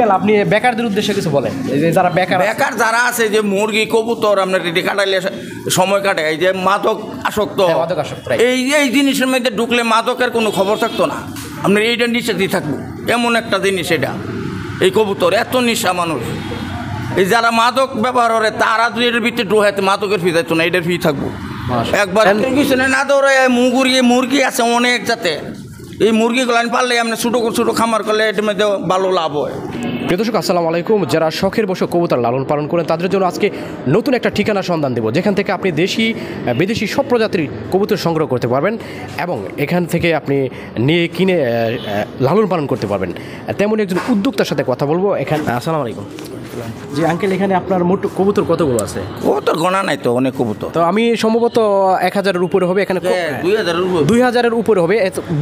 Uncle আপনি বেকারদের উদ্দেশ্যে কিছু বলেন, এই যে যারা বেকার যারা আছে, যে মুরগি কবুতর আপনার এটি কাটাইলে সময় কাটে, এই যে মাদক আসক্ত, এই জিনিসের মধ্যে ঢুকলে মাদকের কোনো খবর থাকতো না, আপনার এইটা নিষেধই থাকবো। এমন একটা জিনিস এটা, এই কবুতর এত নিশা মানুষ, এই যারা মাদক ব্যবহার করে তারা যদি এটার ভিতরে ঢোকাইতে মাদকের ফি যাইতো না, এটার ফি থাকবো একবার পিছনে না দৌড়ে। মুরগি আছে অনেক জাতে, এই মুরগিগুলো আমি পারলে আপনি ছোটো ছোটো খামার করলে এটার মধ্যে ভালো লাভ হয়। প্রিয় দর্শক আসসালামু আলাইকুম। যারা শখের বশে কবুতর লালন পালন করেন তাদের জন্য আজকে নতুন একটা ঠিকানা সন্ধান দেবো, যেখান থেকে আপনি দেশি বিদেশি সব প্রজাতির কবুতর সংগ্রহ করতে পারবেন এবং এখান থেকে আপনি নিয়ে কিনে লালন পালন করতে পারবেন। তেমন একজন উদ্যোক্তার সাথে কথা বলবো এখানে। আসসালামু আলাইকুম। জি আঙ্কেল, এখানে আপনার মোট কবুতর কতগুলো আছে? কবুতর গোনা নাই তো, অনেক কবুতর। তো আমি সম্ভবত 1000-এর উপরে হবে, এখানে 2000-এর উপরে হবে।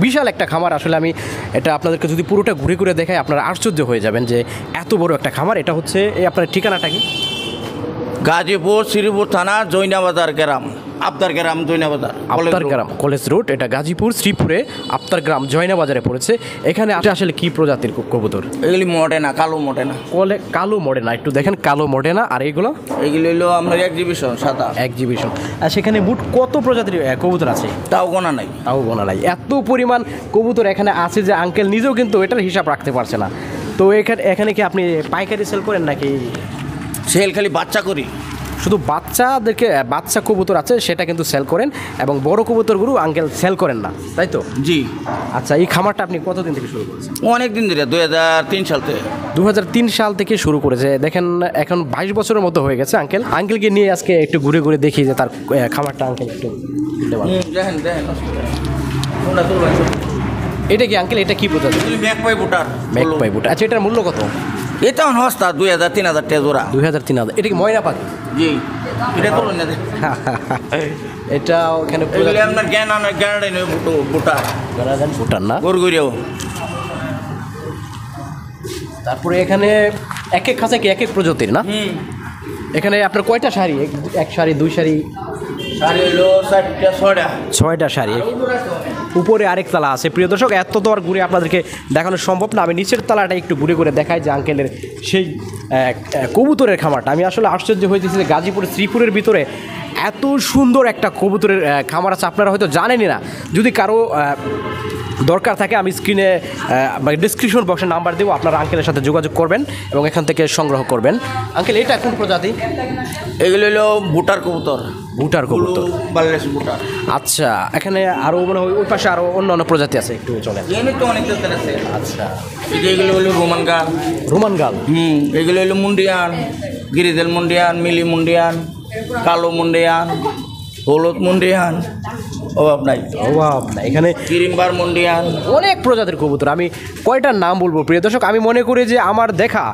বিশাল একটা খামার। আসলে আমি এটা আপনাদেরকে যদি পুরোটা ঘুরে ঘুরে দেখাই আপনারা আশ্চর্য হয়ে যাবেন যে এত বড় একটা খামার। এটা হচ্ছে এই আপনার ঠিকানাটা কি? গাজীপুর শ্রীপুর থানা, জৈনাবাজার গ্রাম, আবদার গ্রাম, জৈনাবাজার, আবদার গ্রাম, কলেজ রোড। এটা গাজীপুর শ্রীপুরে আবদার গ্রাম জয়নাবাজারে পড়েছে। এখানে আসলে কি প্রজাতির কবুতর? এগুলি মডেনা, কালো মডেনা। কালো মডেনা, একটু দেখেন, কালো মডেনা। আর এইগুলো? এইগুলো হলো আপনার এক্সিবিশন, সাদা এক্সিবিশন। আর সেখানে মোট কত প্রজাতির কবুতর আছে? তাও গোনা নাই, এত পরিমাণ কবুতর এখানে আছে যে আঙ্কেল নিজেও কিন্তু এটার হিসাব রাখতে পারছে না। তো এখানে কি আপনি পাইকারি সেল করেন নাকি? সেল খালি বাচ্চা করি, শুধু বাচ্চা কবুতর আছে সেটা কিন্তু সেল করেন, এবং বড় কবুতরগুলো আঙ্কেল সেল করেন না, তাই তো? জি। আচ্ছা, এই খামারটা আপনি কতদিন থেকে শুরু করেছেন? অনেক দিন ধরে, 2003 সাল থেকে। 2003 সাল থেকে শুরু করেছে। দেখেন এখন 22 বছরের মতো হয়ে গেছে। আঙ্কেলকে নিয়ে আজকে একটু ঘুরে ঘুরে দেখি যে তার খামারটা। আঙ্কেল একটু এটা কি আঙ্কেল, এটা কি প্রজাতি? ম্যাকপাই বুটার। ম্যাকপাই বুটার। আচ্ছা, এটার মূল্য কত? এটা হস্তা 2000-3000 টাকা জোড়া। 2000-3000। এটা কি ময়না পাখি? জি। এটা তো না এটা ওখানে আপনার জ্ঞান বুটার বুটার না, গরগুরিও। তারপরে এখানে এক এক খাঁচা কি এক এক প্রজাতির না? এখানে আপনার কয়টা শাড়ি? এক শাড়ি, দুই শাড়ি? শাড়ি হলো 6টা শাড়ি। উপরে আরেক তালা আছে। প্রিয় দর্শক, এত তো আর ঘুরে আপনাদেরকে দেখানো সম্ভব না। আমি নিচের তালাটা একটু ঘুরে ঘুরে দেখাই যে আঙ্কেলের সেই কবুতরের খামারটা। আমি আসলে আশ্চর্য হয়েছি যে গাজীপুর শ্রীপুরের ভিতরে এত সুন্দর একটা কবুতরের খামার আছে। আপনারা হয়তো জানেনই না। যদি কারো দরকার থাকে আমি স্ক্রিনে ডিসক্রিপশন বক্সে নাম্বার দেবো, আপনারা আঙ্কেলের সাথে যোগাযোগ করবেন এবং এখান থেকে সংগ্রহ করবেন। আঙ্কেল, এটা কোন প্রজাতি? এগুলো হলো বুটার কবুতর। বুটার কবুতর, বাংলাদেশ বুটার। আচ্ছা, এখানে আরও মনে হয় ওই পাশে আরও অন্য প্রজাতি আছে, একটু চলেন। তো অনেক জাতের আছে। আচ্ছা, এগুলো হলো রোমান গাল। এগুলো হলো মুন্ডিয়ান, গিরিজেল মুন্ডিয়ান, মিলি মুন্ডিয়ান, কালো মুন্ডিয়ান, হলুদ মুন্ডিয়ান, অভাব নাই। এখানে কিরিমবার মুন্ডিয়ান, অনেক প্রজাতির কবুতর। আমি কয়টার নাম বলবো প্রিয় দর্শক? আমি মনে করি যে আমার দেখা,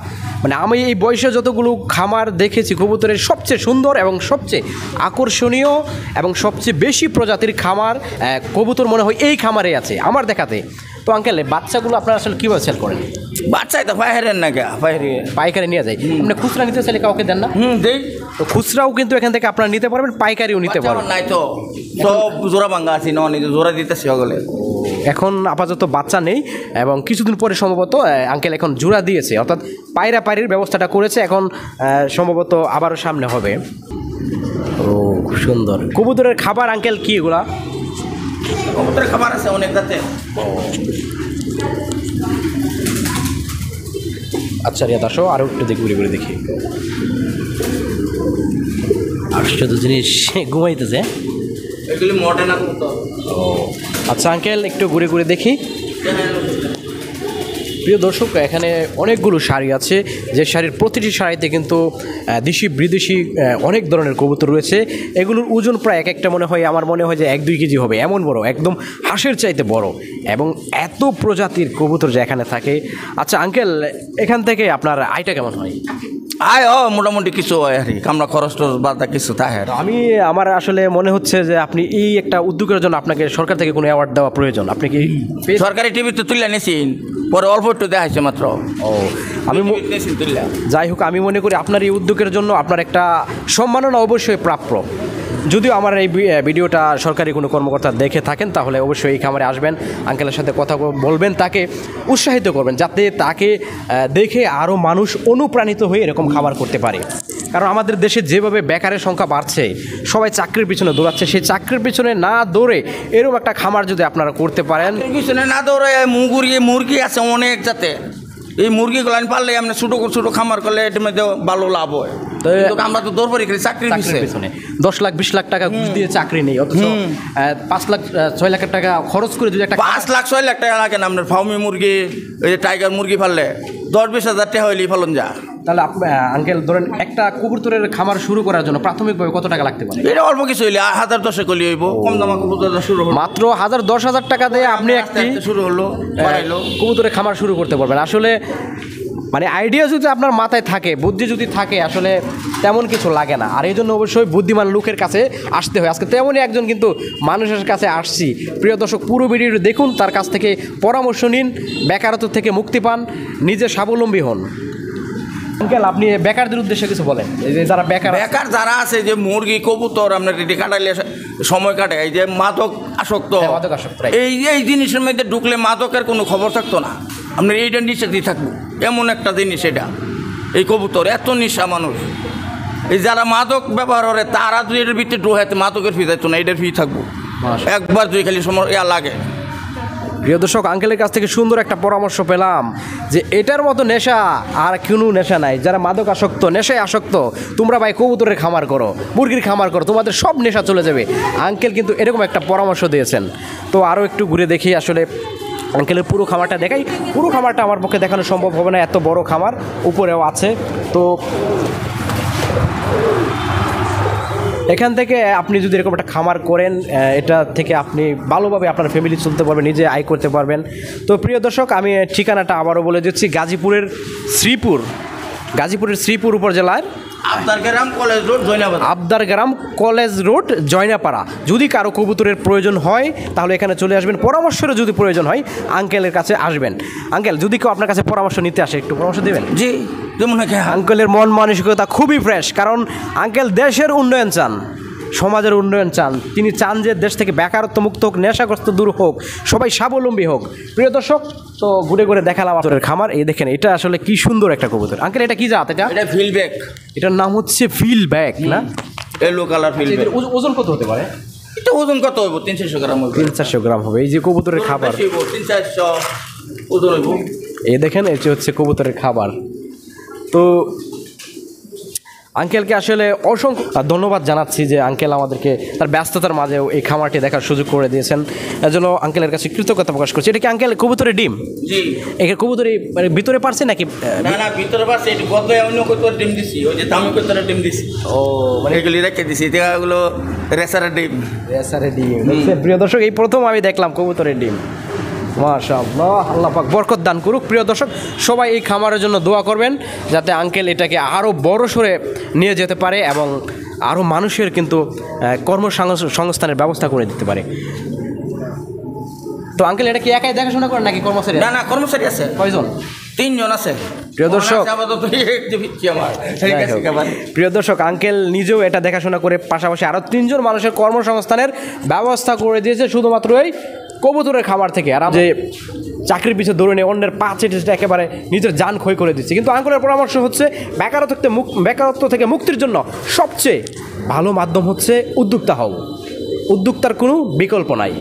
মানে আমি এই বয়সে যতগুলো খামার দেখেছি কবুতরের সবচেয়ে সুন্দর এবং সবচেয়ে আকর্ষণীয় এবং সবচেয়ে বেশি প্রজাতির খামার কবুতর মনে হয় এই খামারে আছে আমার দেখাতে। তো আঙ্কেল, বাচ্চাগুলো আপনারা আসলে কীভাবে সেল করেন? বাচ্চাই তো পাইকারের না, পাইকারি নিয়ে যায়। আপনি খুচরা নিতে চাইলে কাউকে দেন না? দেই। তো খুচরাও কিন্তু এখান থেকে আপনারা নিতে পারবেন, পাইকারিও নিতে পারবেন। নাই তো সব জোড়া ভাঙ্গা আছি, জোড়া দিতেছি সকলে। এখন আপাতত বাচ্চা নেই এবং কিছুদিন পরে সম্ভবত আঙ্কেল এখন জোড়া দিয়েছে, অর্থাৎ পায়রার ব্যবস্থাটা করেছে। এখন সম্ভবত আবারও সামনে হবে। ও, খুব সুন্দর কবুতরের খাবার। আঙ্কেল, কি এগুলা? কবুতরের খাবার আছে অনেক জাতে। আচ্ছা, রিয়া দাসো আরও একটু ঘুরে ঘুরে দেখি। আশ্চর্য জিনিস, ঘুমাইতেছে। এগুলি মডেনা কবুতর। ও আচ্ছা আঙ্কেল, একটু ঘুরে ঘুরে দেখি। প্রিয় দর্শক, এখানে অনেকগুলো শাড়ি আছে, যে শাড়ির প্রতিটি শাড়িতে কিন্তু দেশি বিদেশি অনেক ধরনের কবুতর রয়েছে। এগুলোর ওজন প্রায় একটা আমার মনে হয় যে 1-2 কেজি হবে, এমন বড়, একদম হাঁসের চাইতে বড়, এবং এত প্রজাতির কবুতর যে এখানে থাকে। আচ্ছা আঙ্কেল, এখান থেকে আপনার আয়টা কেমন হয়? মোটামুটি কিছু হয় আর কি, আমরা খরচ বাদা কিছু থাকে। আমার আসলে মনে হচ্ছে যে আপনি এই একটা উদ্যোগের জন্য আপনাকে সরকার থেকে কোনো অ্যাওয়ার্ড দেওয়া প্রয়োজন। আপনি কি সরকারি টিভিতে তুলে নিয়েছেন? পরে অল্প একটু দেখাইছে মাত্র। আমি যাই হোক, আমি মনে করি আপনার এই উদ্যোগের জন্য আপনার একটা সম্মাননা অবশ্যই প্রাপ্য। যদিও আমার এই ভিডিওটা সরকারি কোনো কর্মকর্তা দেখে থাকেন তাহলে অবশ্যই এই খামারে আসবেন, আঙ্কেলের সাথে কথা বলবেন, তাকে উৎসাহিত করবেন যাতে তাকে দেখে আরও মানুষ অনুপ্রাণিত হয়ে এরকম খামার করতে পারে। কারণ আমাদের দেশে যেভাবে বেকারের সংখ্যা বাড়ছে, সবাই চাকরির পিছনে দৌড়াচ্ছে, সেই চাকরির পিছনে না দৌড়ে এরকম একটা খামার যদি আপনারা করতে পারেন। পিছনে না দৌড়ে মুরগি আছে অনেক জাতে, এই মুরগিগুলো পারলে আপনি ছোটো ছোটো খামার করলে এটার মধ্যে ভালো লাভ হয়। কিন্তু আমরা তো দৌড় পড়ি চাকরির পিছনে 10 লাখ 20 লাখ টাকা ঘুষ দিয়ে চাকরি নেই, অথচ 5 লাখ 6 লাখ টাকা খরচ করে যদি একটা 5 লাখ 6 লাখ টাকা লাগে না আপনার ফার্মি মুরগি, ওই যে টাইগার মুরগি পারলে 10-20 হাজার টাকা হইলেই ফলন যা। তাহলে আঙ্কেল ধরেন একটা কবুতরের খামার শুরু করার জন্য প্রাথমিকভাবে কত টাকা লাগতে পারে? এটা অল্প কিছু হইলে 1010 কলি হইব, কম দামা কবুতর শুরু হলো মাত্র 1010,000 টাকা দিয়ে আপনি একটি শুরু হলো কবুতরের খামার শুরু করতে পারবেন। আসলে মানে আইডিয়া যদি আপনার মাথায় থাকে, বুদ্ধি যদি থাকে, আসলে তেমন কিছু লাগে না। আর এই জন্য অবশ্যই বুদ্ধিমান লোকের কাছে আসতে হয়। আজকে তেমনই একজন কিন্তু মানুষের কাছে আসছি। প্রিয় দর্শক, পুরো ভিডিওটি দেখুন, তার কাছ থেকে পরামর্শ নিন, বেকারত্ব থেকে মুক্তি পান, নিজে স্বাবলম্বী হন। আঙ্কেল, আপনি বেকারদের উদ্দেশ্যে কিছু বলেন, এই যে যারা বেকার যারা আছে, যে মুরগি কবুতর আপনার এটি কাটাইলে সময় কাটে, এই যে মাদক আসক্ত, এই জিনিসের মধ্যে ঢুকলে মাদকের কোনো খবর থাকতো না। আপনার এইটা নিষেধই থাকবো, এমন একটা জিনিস এটা। এই কবুতর এত নিশা মানুষ, এই যারা মাদক ব্যবহার করে তারা যদি এটার ভিতরে ঢোকাইতে মাদকের ফি যাইতো না, এটার ফি থাকবো একবার যদি খালি সময় লাগে। প্রিয় দর্শক, আঙ্কেলের কাছ থেকে সুন্দর একটা পরামর্শ পেলাম যে এটার মতো নেশা আর কোনো নেশা নাই। যারা মাদক আসক্ত, নেশায় আসক্ত, তোমরা ভাই কবুতরের খামার করো, মুরগির খামার করো, তোমাদের সব নেশা চলে যাবে। আঙ্কেল কিন্তু এরকম একটা পরামর্শ দিয়েছেন। তো আরও একটু ঘুরে দেখি আসলে আঙ্কেলের পুরো খামারটা দেখাই। পুরো খামারটা আমার পক্ষে দেখানো সম্ভব হবে না, এত বড় খামার, উপরেও আছে। তো এখান থেকে আপনি যদি এরকম একটা খামার করেন, এটা থেকে আপনি ভালোভাবে আপনার ফ্যামিলি চলতে পারবেন, নিজে আয় করতে পারবেন। তো প্রিয় দর্শক, আমি ঠিকানাটা আবারও বলে দিচ্ছি, গাজীপুরের শ্রীপুর উপজেলার আবদারগ্রাম কলেজ রোড, জয়নাপাড়া। যদি কারো কবুতরের প্রয়োজন হয় তাহলে এখানে চলে আসবেন। পরামর্শেরও যদি প্রয়োজন হয় আঙ্কেলের কাছে আসবেন। আঙ্কেল, যদি কেউ আপনার কাছে পরামর্শ নিতে আসে, একটু পরামর্শ দেবেন? জি, যেমন আঙ্কেলের মন মানসিকতা খুবই ফ্রেশ, কারণ আঙ্কেল দেশের উন্নয়ন চান, সমাজের উন্নয়ন চান। তিনি চান যে দেশ থেকে বেকারত্ব মুক্ত হোক, নেশাগ্রস্ত দূর হোক, সবাই স্বাবলম্বী হোক। প্রিয় দর্শক, তো ঘুরে ঘুরে দেখালাম আপনাদের খামার। এই দেখেন, এটা আসলে কি সুন্দর একটা কবুতর। আঙ্কেল, এটা কি জাত? এটা ফিলব্যাক, এটার নাম হচ্ছে ফিলব্যাক না? ইয়েলো কালার ফিলব্যাক। ওজন কত হতে পারে? এটা ওজন কত হবে? 300 গ্রাম হবে। 300 গ্রাম হবে। এই যে কবুতরের খাবার, 300 ওজন হইব। এই দেখেন, এটি হচ্ছে কবুতরের খাবার। তো আঙ্কেলকে আসলে অসংখ্য ধন্যবাদ জানাচ্ছি যে আঙ্কেল আমাদেরকে তার ব্যস্ততার মাঝেও এই খামারটি দেখার সুযোগ করে দিয়েছেন। এর জন্য আঙ্কেলের কাছে কৃতজ্ঞতা প্রকাশ করছি। এটা কি আঙ্কেল কবুতরের ডিম? জি। এখানে কবুতরের মানে ভিতরে পারছে নাকি? না, ভিতরে পারছে। এটি বদলে অন্য কবুতরের ডিম দিছি, ওই যে দামি কবুতরের ডিম দিছি। ও, মানে এগুলি রেখে দিছি, এগুলো রেসারের ডিম। প্রিয় দর্শক, এই প্রথম আমি দেখলাম কবুতরের ডিম। মাশাআল্লাহ, আল্লাহ পাক বরকত দান করুক। প্রিয় দর্শক, সবাই এই খামারের জন্য দোয়া করবেন যাতে আঙ্কেল এটাকে আরও বড় সরে নিয়ে যেতে পারে এবং আরও মানুষের কিন্তু কর্মসংস্থানের ব্যবস্থা করে দিতে পারে। তো আঙ্কেল, এটা কি একাই দেখাশোনা করেন নাকি কর্মচারী? না, কর্মচারী আছে। কয়জন? 3 জন আছে। প্রিয় দর্শক, আঙ্কেল নিজেও এটা দেখাশোনা করে পাশাপাশি আরও 3 জন মানুষের কর্মসংস্থানের ব্যবস্থা করে দিয়েছে শুধুমাত্র এই কবুতরের খামার থেকে। আর যে চাকরির পিছনে দৌড়ে নিয়ে অন্যের পা চেটে একেবারে নিজের জান ক্ষয় করে দিচ্ছে। কিন্তু আঙ্কেলের পরামর্শ হচ্ছে বেকারত্ব থেকে মুক্তির জন্য সবচেয়ে ভালো মাধ্যম হচ্ছে উদ্যোক্তা হও। উদ্যোক্তার কোনো বিকল্প নাই।